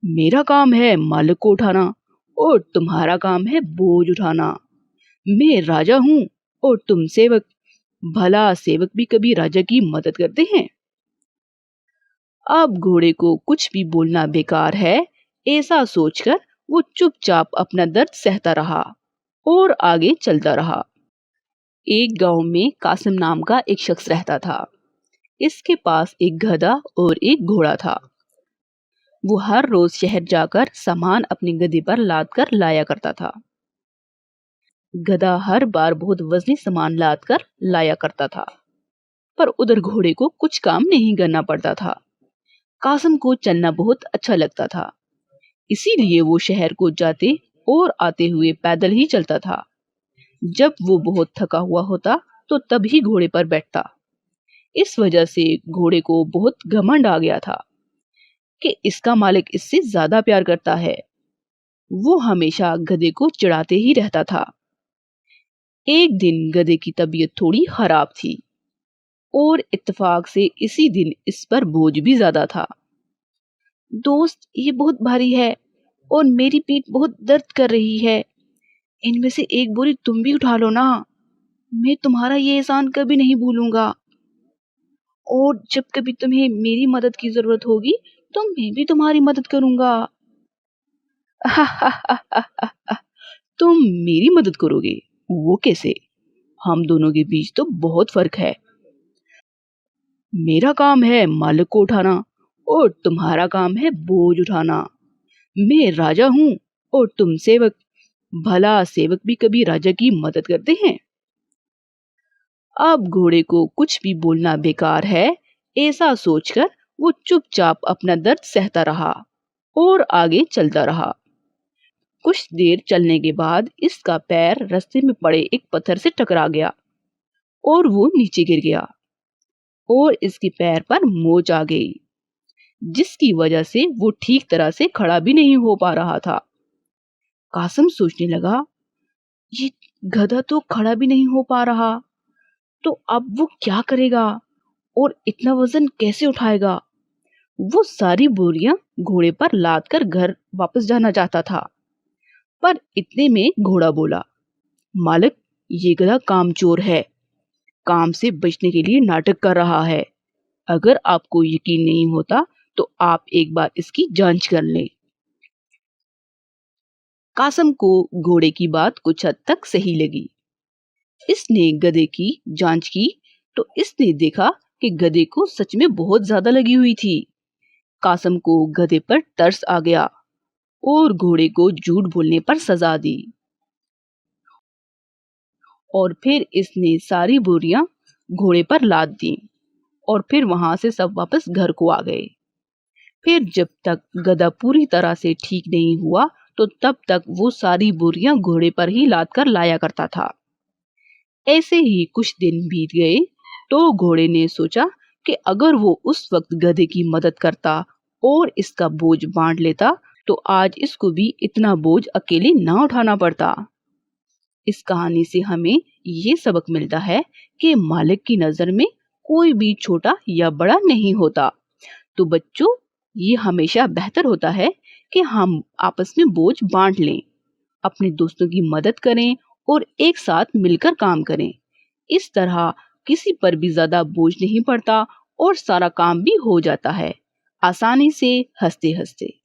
मेरा काम है मालिक को उठाना और तुम्हारा काम है बोझ उठाना। मैं राजा हूँ और तुम सेवक। भला सेवक भी कभी राजा की मदद करते हैं? अब घोड़े को कुछ भी बोलना बेकार है, ऐसा सोचकर वो चुपचाप अपना दर्द सहता रहा और आगे चलता रहा। एक गांव में कासिम नाम का एक शख्स रहता था। इसके पास एक गधा और एक घोड़ा था। वो हर रोज शहर जाकर सामान अपने गधे पर लाद कर लाया करता था। गधा हर बार बहुत वजनी सामान लाद कर लाया करता था, पर उधर घोड़े को कुछ काम नहीं करना पड़ता था। कासिम को चलना बहुत अच्छा लगता था, इसीलिए वो शहर को जाते और आते हुए पैदल ही चलता था। जब वो बहुत थका हुआ होता तो तभी घोड़े पर बैठता। इस वजह से घोड़े को बहुत घमंड आ गया था कि इसका मालिक इससे ज्यादा प्यार करता है। वो हमेशा गधे को चिढ़ाते ही रहता था। एक दिन गधे की तबीयत थोड़ी खराब थी और इत्तेफाक से इसी दिन इस पर बोझ भी ज्यादा था। दोस्त, ये बहुत भारी है और मेरी पीठ बहुत दर्द कर रही है। इनमें से एक बोरी तुम भी उठा लो ना। मैं तुम्हारा ये एहसान कभी नहीं भूलूंगा और जब कभी तुम्हें मेरी मदद की जरूरत होगी तो मैं भी तुम्हारी मदद करूंगा। तुम मेरी मदद करोगे? वो कैसे? हम दोनों के बीच तो बहुत फर्क है। मेरा काम है मालिक को उठाना और तुम्हारा काम है बोझ उठाना। मैं राजा हूँ और तुम सेवक। भला सेवक भी कभी राजा की मदद करते हैं? अब घोड़े को कुछ भी बोलना बेकार है, ऐसा सोचकर वो चुपचाप अपना दर्द सहता रहा और आगे चलता रहा। कुछ देर चलने के बाद इसका पैर रास्ते में पड़े एक पत्थर से टकरा गया और वो नीचे गिर गया और इसके पैर पर मोच आ गई, जिसकी वजह से वो ठीक तरह से खड़ा भी नहीं हो पा रहा था। कासिम सोचने लगा, ये गधा तो खड़ा भी नहीं हो पा रहा, तो अब वो क्या करेगा और इतना वजन कैसे उठाएगा? वो सारी बोरियां घोड़े पर लाद कर घर वापस जाना चाहता था, पर इतने में घोड़ा बोला, मालिक, ये गधा कामचोर है, काम से बचने के लिए नाटक कर रहा है। अगर आपको यकीन नहीं होता तो आप एक बार इसकी जांच कर लें। कासिम को घोड़े की बात कुछ हद तक सही लगी। इसने गधे की जांच की तो इसने देखा कि गधे को सच में बहुत ज्यादा लगी हुई थी। कासिम को गधे पर तरस आ गया और घोड़े को झूठ बोलने पर सजा दी और फिर इसने सारी बोरियां घोड़े पर लाद दी और फिर वहां से सब वापस घर को आ गए। फिर जब तक गधा पूरी तरह से ठीक नहीं हुआ तो तब तक वो सारी बोरियां घोड़े पर ही लाद कर लाया करता था। ऐसे ही कुछ दिन बीत गए तो घोड़े ने सोचा कि अगर वो उस वक्त गधे की मदद करता और इसका बोझ बांट लेता तो आज इसको भी इतना बोझ अकेले ना उठाना पड़ता। इस कहानी से हमें ये सबक मिलता है कि मालिक की नजर में कोई भी छोटा या बड़ा नहीं होता। तो बच्चों, ये हमेशा बेहतर होता है कि हम आपस में बोझ बांट लें, अपने दोस्तों की मदद करें और एक साथ मिलकर काम करें। इस तरह किसी पर भी ज्यादा बोझ नहीं पड़ता और सारा काम भी हो जाता है आसानी से, हंसते हंसते।